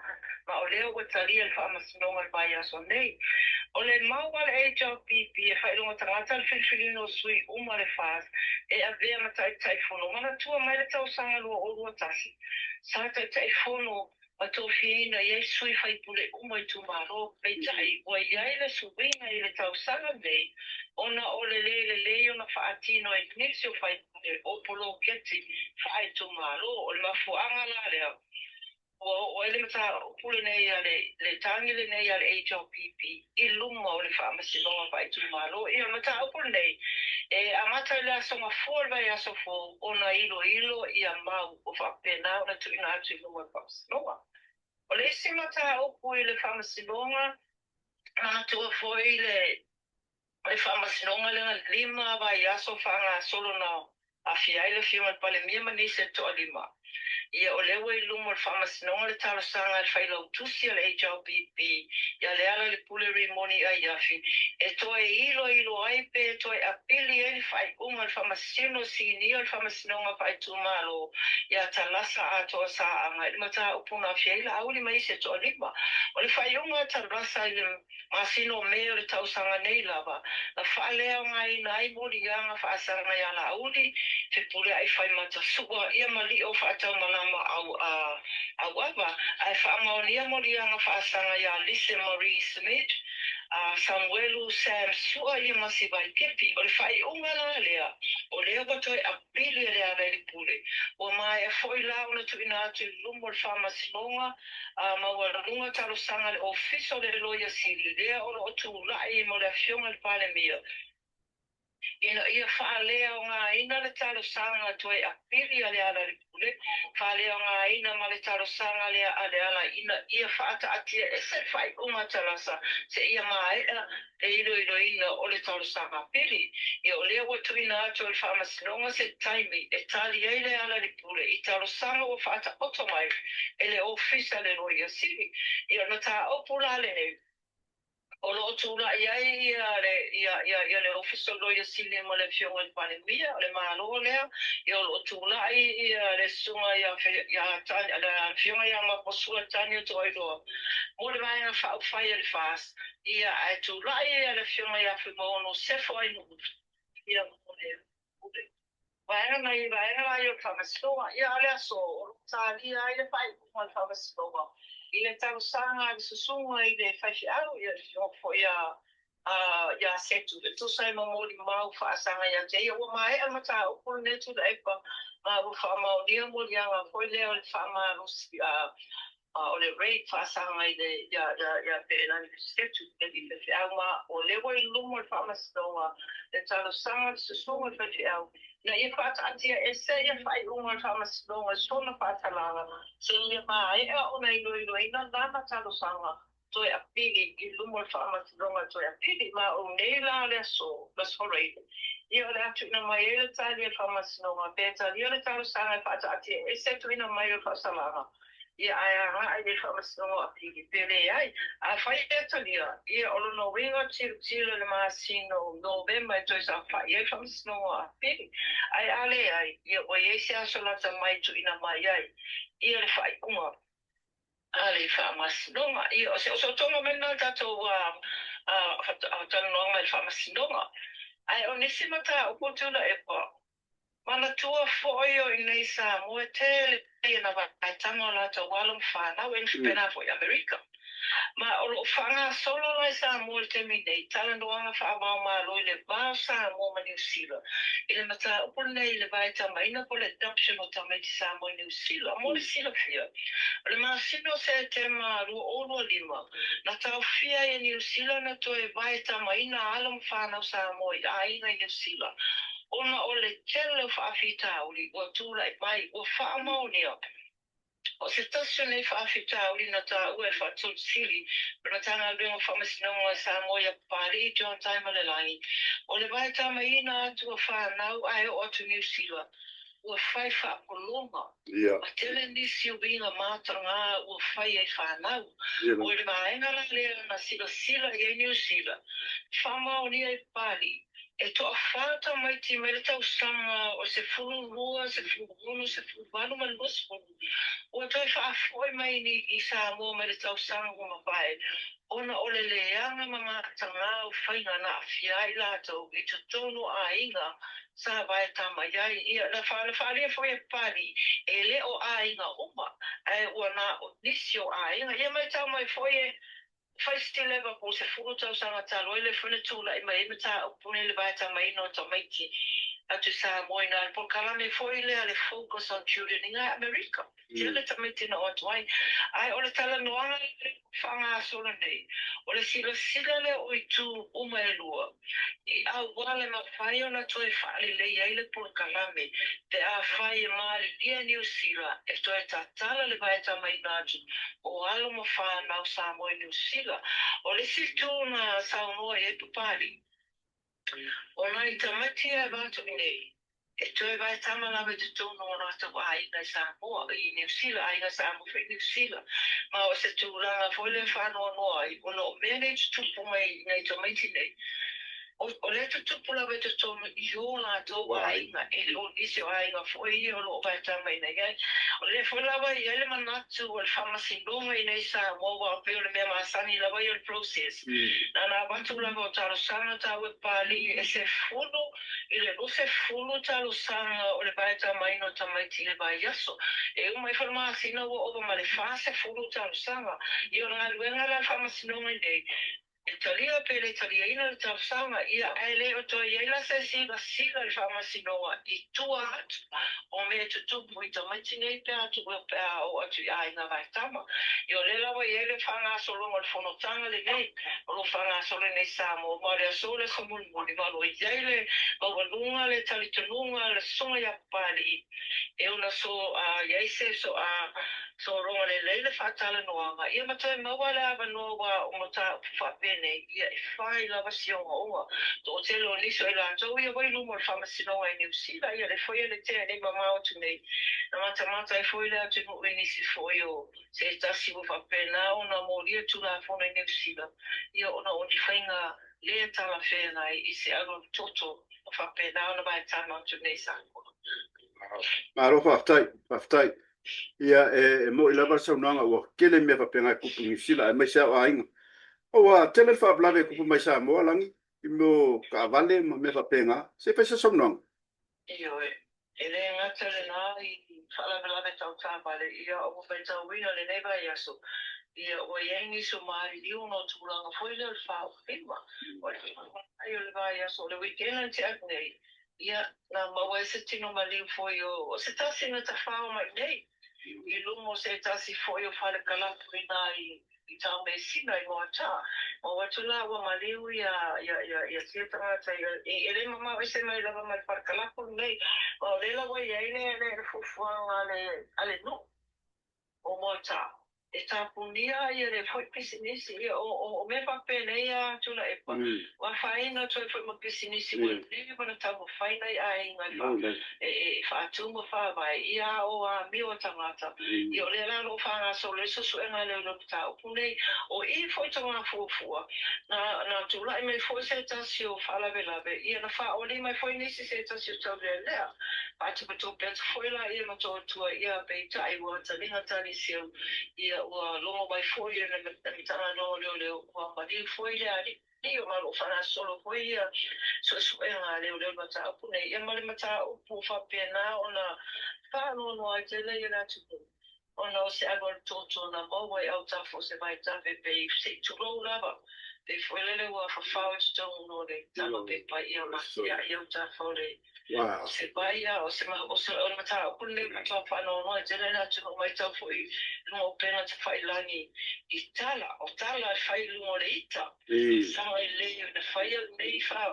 Ma o leo o talia le whamasinonga le vai aso nei. O le maua le HRPP e whailunga tangata le whiwhilino sui uma le fast e a vea matai taifono. Mana tua mai le tau sanga lua o lua tasi. Sa taifono a tō whiina i ei sui whaipule uma i tūmaro. Pei tai, o iai le suwinga i le tau sanga nei. Ona o le le o na whaatino e knisi o whaipule o polo keti whaai tūmaro. O le mafuanga la lea. O ele mata pule nei le tangile nei ale HRPP I luma o le whaamasinonga vai tumalo I o mata pule nei e amata le asonga fuol vai aso fo ona ilo I a mau o whapena ona tu ina atu luma whaamasinonga o le isi mata upu I le whaamasinonga ana tua foi le whaamasinonga le lima vai aso whanga solo na a fiai le fiuma pale mia manise to lima Ia o lewa I lumo le whamasinonga le talasanga le whailau tusi le HRPP ia le ala le puleri moni ai afi e toi ilo ai pe e toi apili e le whai unga le whamasino sinia le whamasinonga whai tumalo ia talasa atoa sa anga I mata upuna fiaila auli maise to lima o le whai unga talasa I le masino mea le tausanga nei lava la whalea ngai nai mori anga whaasanga ia la auli te pule ai whai mata sua ia mali o whaatau malama au ava ai whaamaonia mori anga whaasanga ia Lisa Marie Smith Samuelu Sam Sua ia masi vai kepi o le whai unga na lea o lea watoi a pili lea rei pule pule. O mai e foi la ona tu ina atu lumo le whamasinonga, mawarunga talo sanga le ofiso le loia siri, lea ora o tu lai mo le fionga le pale mia. Ia whaalea o ngā ina le talo sanga toi a piri ale ala le pule, whaalea o ngā ina ma le talo sanga le ale ala ina ia whaata atia e se whai unga talasa, se ia maea e ilo ina o le talo sanga piri. Ia o lea watuina atu le whamasinonga se taimi e tali eile ala le pule, i talo sanga o whaata otomai e le ofisa le loia siri. Ia na tā opula le ne. O lo tula ia le officer lawyer sile mo le fionga le panemia le malo le ia lo tula ia le sunga ia tani le fionga ia ma posua tani to ido mo le vai na fa le fast ia ai tula ia le fionga ia fimo no se foi no ia mo le vai na ia famasloa ia le so tani ia fai mo famasloa ia tau sanga i susunga i le whaifi au ia fo ia setu. Tu sai mamori mau whaasanga ia te ia o mai amata o kuru netu da epa ma u whaamau nia mo lianga foi leo le whaamarusi o le rei whaasanga i le ia pēnani setu i le whaifi au ma o lewa i lumo le whaamastonga le tau sanga i susunga i whaifi au. Na ia whaata atia e se ia whai unga whamasinonga sona whaatalanga. Se ia mai e o nei ina nana talo sanga toi a pili i lumo whamasinonga toi a pili ma o nei la lea so las horei. Ia o le atu ina mai e le tali e whamasinonga pēta ia le talo sanga e whaata atia e se tu ina mai e whaatalanga. Ia ai ai le whamasinonga a pili pele ai. A whai e talia ia o no winga tira le masino November e toi sa whai e whamasinonga a pili. Ai ale ai, ia o ie se asolata mai tu ina mai ai, ia le whai unga, ale whaamasinonga, ia o se tonga mena tatou tanonga i whaamasinonga, ai o nisi mata o kutuna e pa, mana tua foi o i nei sa mua tele, ia na vai tanga la ta walum whanau e pena foi Amerika. Ma o lo whanga solo lai sa mua te minei, tala noanga whaamau ma loi le bao sa mua ma New Zealand. Ile mata upo nei le vai tamaina po le adoption o tamaiti sa mua New Zealand. Mo le sila fia. Le maa sino se te maa rua olua lima. Na tau fia e New Zealand na to e vai tamaina alam whanau sa mua i aina i New Zealand. Ona o le tele whaafita uli, o tūra e mai, o whaamau nia. O se tasio nei whaafita uli na ta ue whaatut sili, na tanga ringo whamasinonga sa moia pari John Taimale langi. O le vai tama ina atu o whanau ai o atu New Zealand. Ua whai whaakolonga. A tele nisi o winga mātanga ua whai e whanau. O le maenga la lea na sila e New Zealand. Whamau ni e pari. E to a whata mai ti mere tau sanga o se furu rua, se furu hunu, se furu wanu man losfuru. O toi whaafoi mai ni i sa mua mere tau sanga o mawhae. Ona o le leanga mga tanga o whainga na awhiai lātou i te tono a inga sa vai tamaiai. Ia na whaalia foi e pari e le o a inga uma. E ua na o nisi o a inga. Ia mai tau mai foi e fai stileva po se furu tau sanga talo ele fune tula i mai mata opune le vai tamai no tamaiti atu sa moina por kalame foi le ale focus on children in America. Tele tamaiti na o tuai. Ai ole tala noanga whanga sona nei. Ole sila le o i tu uma e lua. I au wale ma whai ona toi whaali le iaile por kalame. Te a whai e maari lia New Zealand. E toi ta tala le vai tamai nātu. O alo ma whanau sa moe New Zealand. Ole si tūna saunoa e pupari. Ona i tamati e vātu nei. E toi vai tamalawe te tūna o rata wa ainga sa moa i New Zealand, ainga sa moa whi New Zealand. Ma o se tūranga fwile whanau noa i ono manage tupu mai nei tamati nei. O le tupu lawe te tōna i o rata wa ainga e lo nisi o ainga fwoi i o lo vai tamai nei. O le fwalawa i ele manatu o le whamasinonga i nei sa moa wa peo le mea maasani lawa i o le process. Nana watu lawa o taro sanga tau e pali e se fulu i le lo se fulu talo sanga o le vai tamai no tamaiti le vai yaso. E umai whamasina o oba ma le whase fulu talo sanga. I o ngā luenga la whamasinonga i nei. E talia pele talia ina le tau sanga ia ele o toi eila se siga le whamasinoa i tua atu o me tu mo ita mai tinga ita tu pe o atu ai na vai tama yo le la wa ele fanga solo mo fono tanga le nei o fanga solo nei samo mo le solo so mo ni ma lo ile o lunga le tali lunga le songa ya pali e una so ya ise so so ronga le fatala no anga ia mata ma wala ba no wa o mata fa bene ia fai la vasion o to te lo ni so la so ia vai no mo fa masino ai ni si la ia le foi le te ni mama o tu nei na mata e foi la tu no ni si foi o se sta si vo fa pena ona mo ia tu la fo ni si la ia ona o ti fainga le tala fe na i se alo toto fa pena ona vai tama tu nei sa Maro faftai. Ia mo ila ba sa nanga o kele me fa penga kupu ni sila mai sa ainga. O wa tele fa blave kupu mai sa mo langi mo ka vale me fa penga se pesa sa nanga. Io ele ngata le na I fala bela me tau vale ia o me tau wina le neva ia so ia o yengi so mari I uno tulanga foi le fa fima o ai le vai ia so le weekend te aknei ia na mawe se tino mali foi o se tasi na ta fa o mai nei I lumo se tasi foi o fale kala pina I tau me sina I moata o watu la wa maliu ia sieta ta ele mama se mai lava mai par kala nei o le la wa ia le fufuanga ale no o moata e tapunia ia le foi pisinisi o me pa peneia tula epa wa faina toi foi mo pisinisi o le para tamu faina ai ngai fa tu mo fa vai ia o a mi o tamata I o le la no fa na so le so e ngai le no ta o pune o I foi tama fufua na tula me foi se tasio fa la bela be ia na fa o le mai foi nisi se tasio tole le pa tu to pe foi la ia no to ia be tai wa talinga tani sio ia ua longo mai foi na mitana no leo ua mali foi le ali ni o malo fana solo foi ia so nga leo mata apu nei ia mali mata upu fa pena ona fa no ai tele ia tu ona o se agora toto na mo vai au ta fo se vai ta pe se tu lo lava pe foi le ua fa fa sto no le talo pe pa ia ma ia ta fo le Wow. Se vai o se o mata apu nei mata fa no tele na tu mai ta foi no pena te fai langi I tala o tala fai lungo le ita sama I le na fai nei fa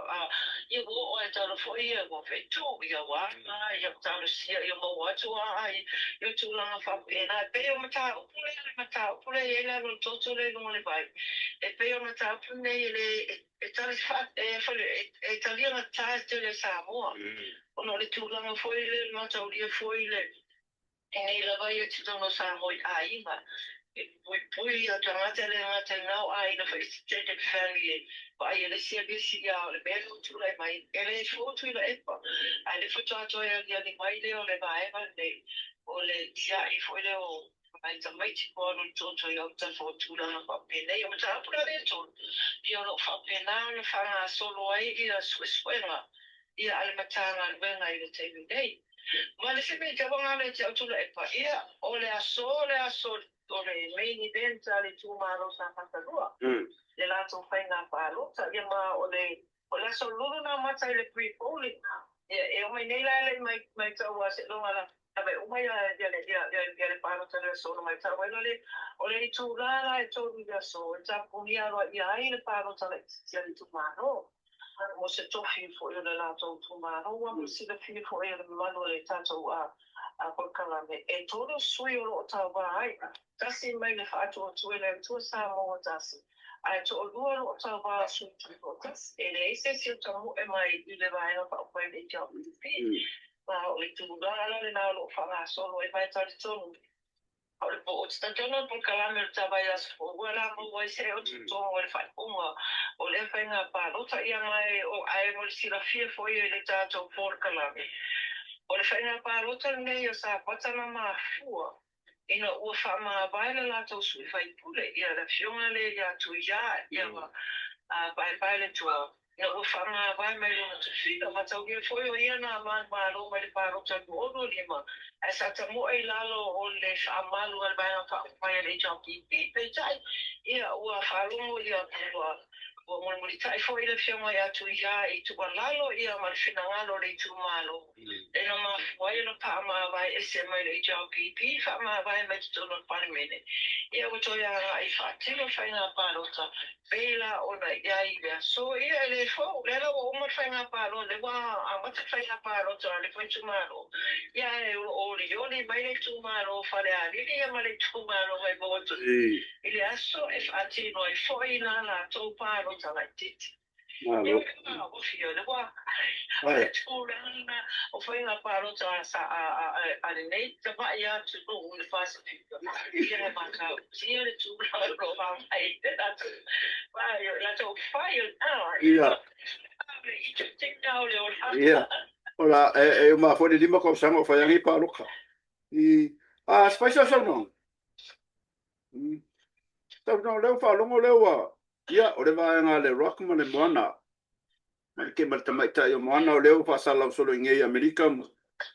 ia o e tala foi ia go fe tu ia wa ia tala sia ia mo watu ai ia tu langa fa pena pe o mata pule ia la no toto le lungo le vai e pe o mata pune le e tala fa e italiana ta te le Samoa o no le tu langa foi le mata o dia foi le e la vai e tu no sa moi ai ma pui a tangata le ngata nau ai na fai te family vai le sia bisia le belo tu le mai ele fotu le epa ai le fotu ato ia ni mai le o le vai ma le o le tia I foi le o ai ta mai ti ko no toto ia ta fotu la pa pena ia ta pura le to ia no fa pena le fa solo ai ia sueswela ia al matanga venga I le te nei ma le se me te wanga le te autu le epa ia o le aso o le main event ale tu maro sa patalua le lato faina palota ia ma o le aso lulu na mata le pre-polling e o mai nei la mai taua se longa la ave o mai ya le palota le so mai taua le o le tu la e tu dia so e ta punia ro ia ai le palota le tu maro mo se tofi fo le lato tu maro wa mo se le fi fo le mano le tato a kokala me e todo sui o tawa ai tasi mai le fatu o tuele tu sa mo tasi ai to lua o tawa su tu tas e le se si tamu e mai I le vai na pa pai de jo ma o tu la le na lo fa solo e vai tar tonu o le po stantono por kala me tawa ya so wala mo vai se o tu o le fa o le fa nga pa lo ta ia mai o ai mo si la fie fo ia le tato por kala o le fa nga pa lo ta nei o sa pata na ma fua ina ua whaama vaile la tau sui whai pule ia la fionga le ia tu ia wa pai le tua ina ua whaama vai mai luna tu whina ma tau kia foi o ia na ma lo mai le paro taku ono lima a sa ta mo ai lalo o le whaamalu al vai na whapai le JPP pe tai ia ua whalungo ia kua Mo tai foi le fianga ya tu ya I tu lalo ia mal finangalo le tu malo. E no ma foi no pa ma vai ese mai le jau PP fa ma vai me tu no parmene. Ia o to ya ai fa tino fai na palota. Bela ona ia ia so ia le fo le la o ma fai na palo le wa a ma fai na palota le foi tu malo. Ia o le mai le tu malo fa le ali ia ma le tu malo vai bo tu. Ele aso e fa tino e foi na la to palo Malo. O fio de boa. O foi na parota a nei te vai a tu no faz ia marcar dia de tu no vai vai la to fire Ia. Ia. Ora uma foi de lima com sangue foi aí para o carro. E special não. Então não leu falou leu ia o le vai nga le rock mo le moana mai ke mal tamai tai o moana o leu fa sala solo ngai America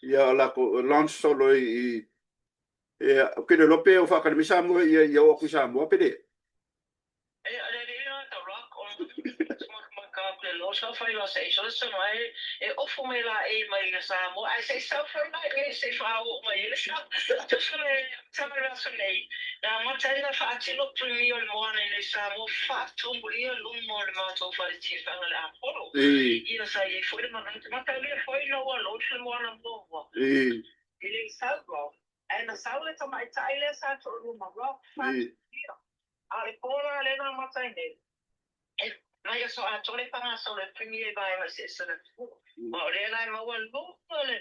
ia la ko launch solo I o que le lope o fa ka misa mo ia o ku sa mo pede Só foi lá sei só isso não é o fume lá mai la samo ai sei só foi lá sei fa o mai ele só tu sabe lá sei na montanha na fati no primeiro o moana ele samo fa tu bulia lumo ma to fa ti fa la polo e eu sai foi mas ele foi no o moana boa ele sabe ainda sabe também tá ele sabe o rock fa ale pora ale na montanha Mai so a tole panga so le premier vai ma se so le o le lai ma wa lu le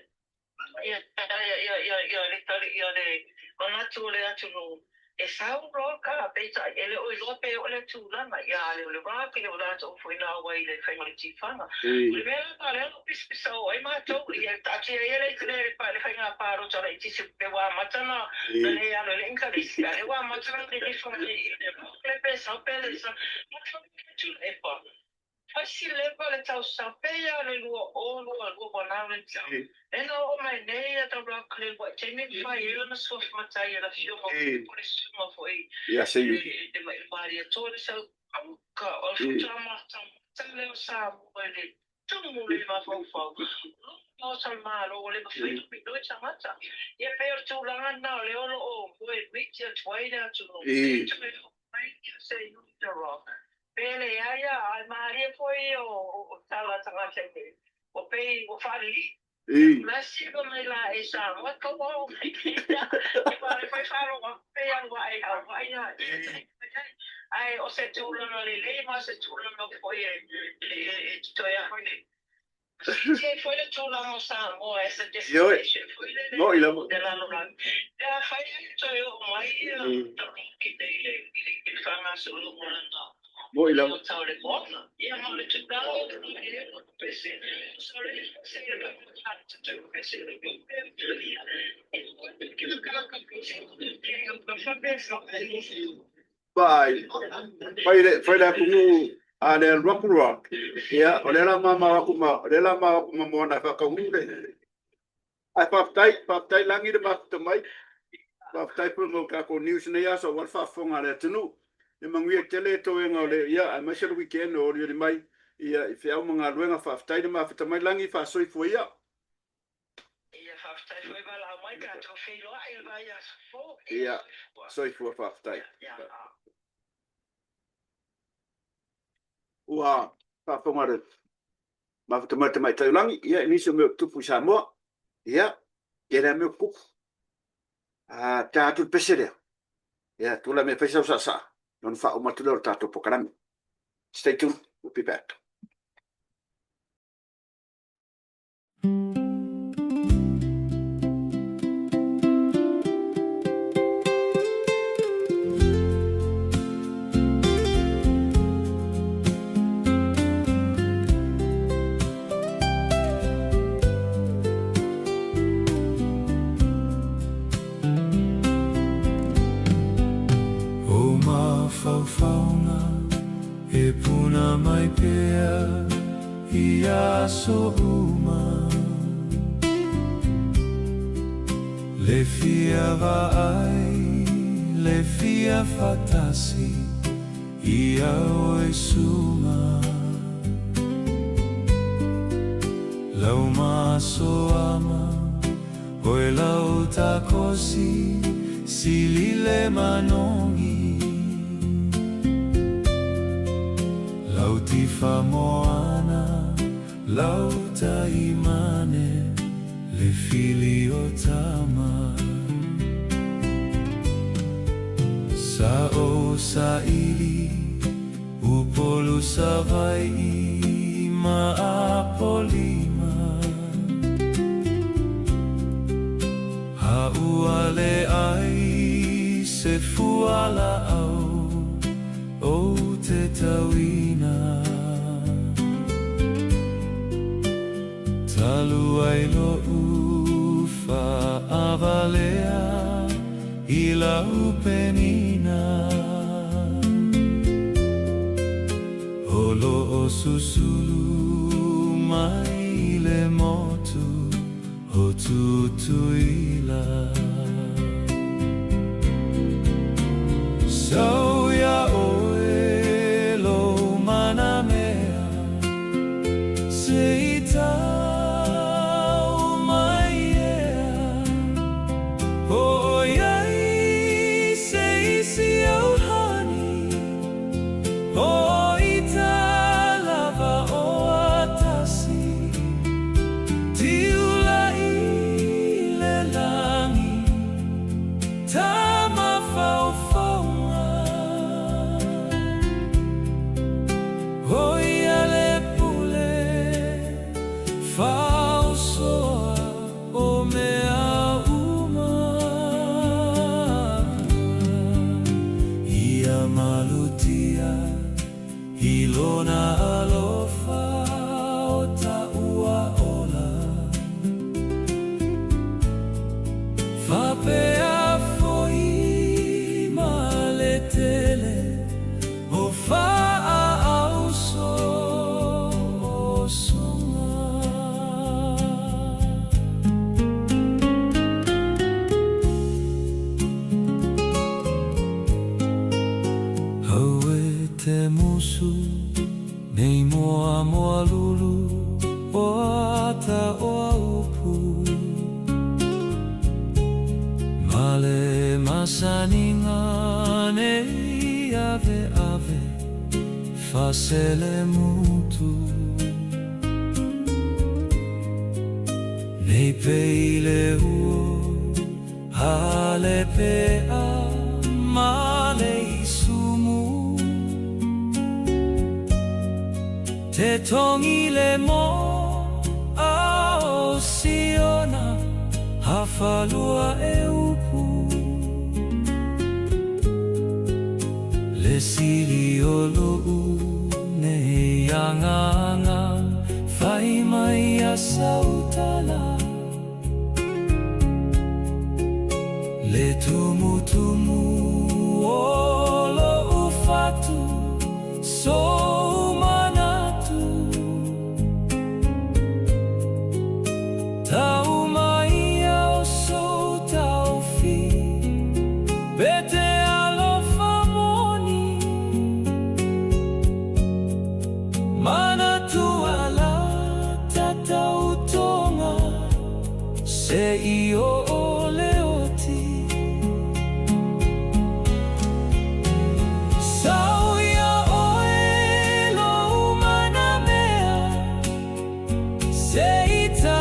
ia le tali ia le ona tu le atu no e sa un roka pe ta ele o lo pe o le tu la ma ia le ba ke le la to foi na wa ile family ti fanga le bela ta le no pis so ai ma to ia ta ti ele le pa le fanga pa ro ta le ti se pe wa ma ta na le ia le inka le le wa ma ta le fo le pe so pe le so epa. Asi leva le tau sapea le lua o lua banana tau. E na o mai nei a tau raka le wa tene whai ila na sof matai la fioma po le suma foi. Ia sei u. E mai mari a tōre sau ka o futa mata tale o sa mo le tumu le ma fau fau. No sal malo o le ma fai tupi doi sa mata. Ia peo tu langa na le ono o koe mitia tuaida tu no. E mai sei u te rock. Pele ia ai Maria foi o tala tanga cheke. O pei o fali. Mas se como ela essa, o que bom. E para foi faro o pei ai ai o se tu no le mas se tu no foi to ia foi. Se foi le tu no sa o essa destination foi le. No, ila. De la no. Ya fai to eu mai que ele fama solo morando. Mo ila. Ia mo le tau pese. Sorry, Vai lá como a le rock. Ia, olha lá mama kuma mo na fa ka ule. Ai paptai langi de bak mai. Paptai pu mo ka ko news ne ya so wat fa fonga le tunu. E mangia tele to enga le ia a masher weekend o ri mai ia e fia mga luenga fa ftai de ma fa mai langi fa soi fo ia fa ftai foi vala mai ka to filo ai vai as fo ia soi fo fa ftai ua fa fonga re ma fa mai tai langi ia ni se me tupu sa mo ia era me ku a ta tu pesere ia tu la me fesa sa non fa uma tu tato pokarami. Stay tuned. We'll be back. Mai pea ia so uma le fia vai le fia fatasi ia oi suma lau maso ama oi lau takosi silile manongi lau tifa moana lau taimane le filio tama sa o sa ili upolu sa vai ma apolima hauale ai se fuala au o te tawina talu ai lo ufa avalea ila upenina holo o susulu mai le motu o tutuila sauya oe lo manamea seita malutia ilona alofa o taua ola fapea foi maletele o faa au so o songa te musu nei moa moa lulu o ata o upu male masaninga nei ave ave fasele mutu nei peile uo hale pea male isumu te tongi le mo ao siona hafalua e upu le siri o lo'u ne anganga fai mai a sautala le tumutumu o lo'u fatu so tau mai au so tau fi bete alofa moni mana tuala tatau tonga se io ole oti sauya oe lo manamea seita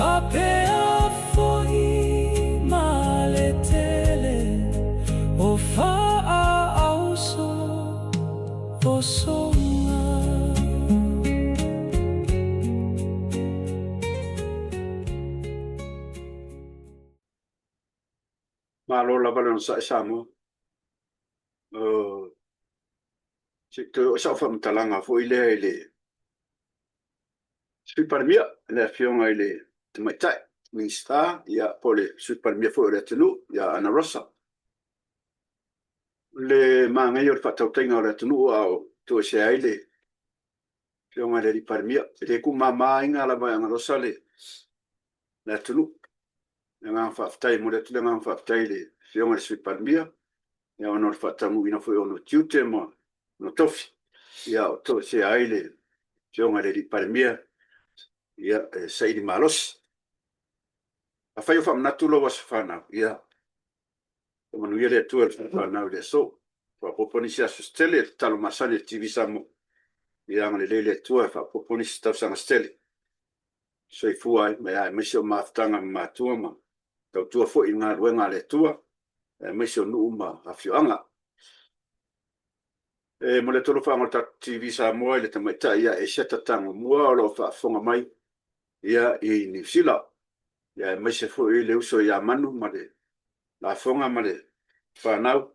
Fapea foi maletele o fa malo lava le sa Samoa se to sa fa mtalanga fo ile sui parmia le fionga ile te mai tai minsta ia pole sui parmia fo le tenu ia ana rosa le manga yo fa tau tenga le tenu au to se ile fionga le parmia le ku mama inga la mai ana rosa le tenu nga fa tai mo le tenu nga fa tai le fionga sui parmia ia ona fa tamu ina fo ono tiute mo no tofi ia to se ile fionga le parmia ia sai di malos a fai fa na tulo was fana ia o manu ile tu el fana le so fa proponi sia stelle talo masani TV samo ia ngale lele tu fa proponi sta sa stelle so i fuai me sio maftanga ma tu ma tu fo ina wenga le tu me sio nu ma afioanga mo le tolo fa ngata TV samo ile tamata ia e seta tango mo lo fa fonga mai ia I New Zealand ia mai se fo ile uso ia manu male la fonga male fa nau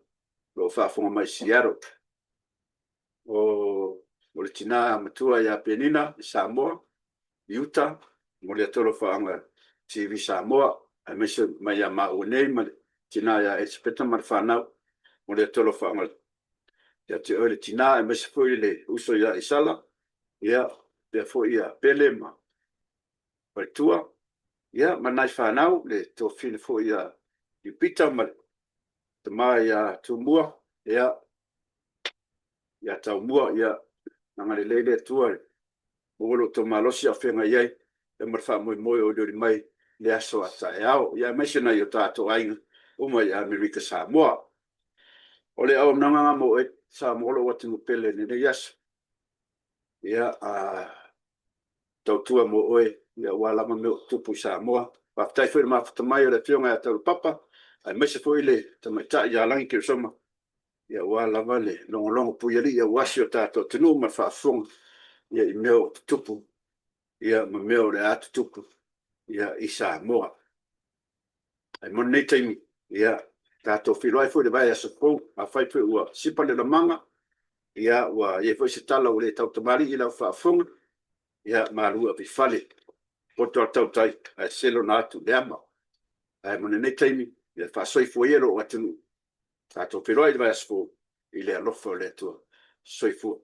lo fa fonga mai siaro o le tina matua ia penina Samoa Utah mo le tolo fa anga TV Samoa mai se mai ia ma one male tina ia espeta mar fa nau mo le tolo fa anga ia te ole tina mai se fo ile uso ia isala ia pe fo ia pelema tua ia manai whanau le tō whine fo ia I pita ma te mai ia tūmua ia tau mua ia ngangare leile tua mōlo tō malosi a whenga iei e marwha moi moi o dori mai le aso a tae au ia meisena I o tātou ainga uma ia Amerika Samoa o le au nanganga mo e Samoa watu ngupele ni ne yaso ia tau tua mo oe ia wala ma me tupu Samoa pa tai foi ma fata mai le fionga ya tau papa ai me se foi le tamata ya langi ke soma ia wala vale longo puiali ia wasio tato tenu ma fa fong ia I meo tupu ia ma meo le atu tupu ia I Samoa ai mon nei taimi ia tato filoi foi le vai aso pou a fai foi ua sipa le manga ia ua ia foi se tala o le tau tamari ila fa fong ia malua vi fale poto tau tai ai selo na tu lema ai mon nei taimi ia fa soi foi ero atu tato filoi vai aso I le alofo le tu soifua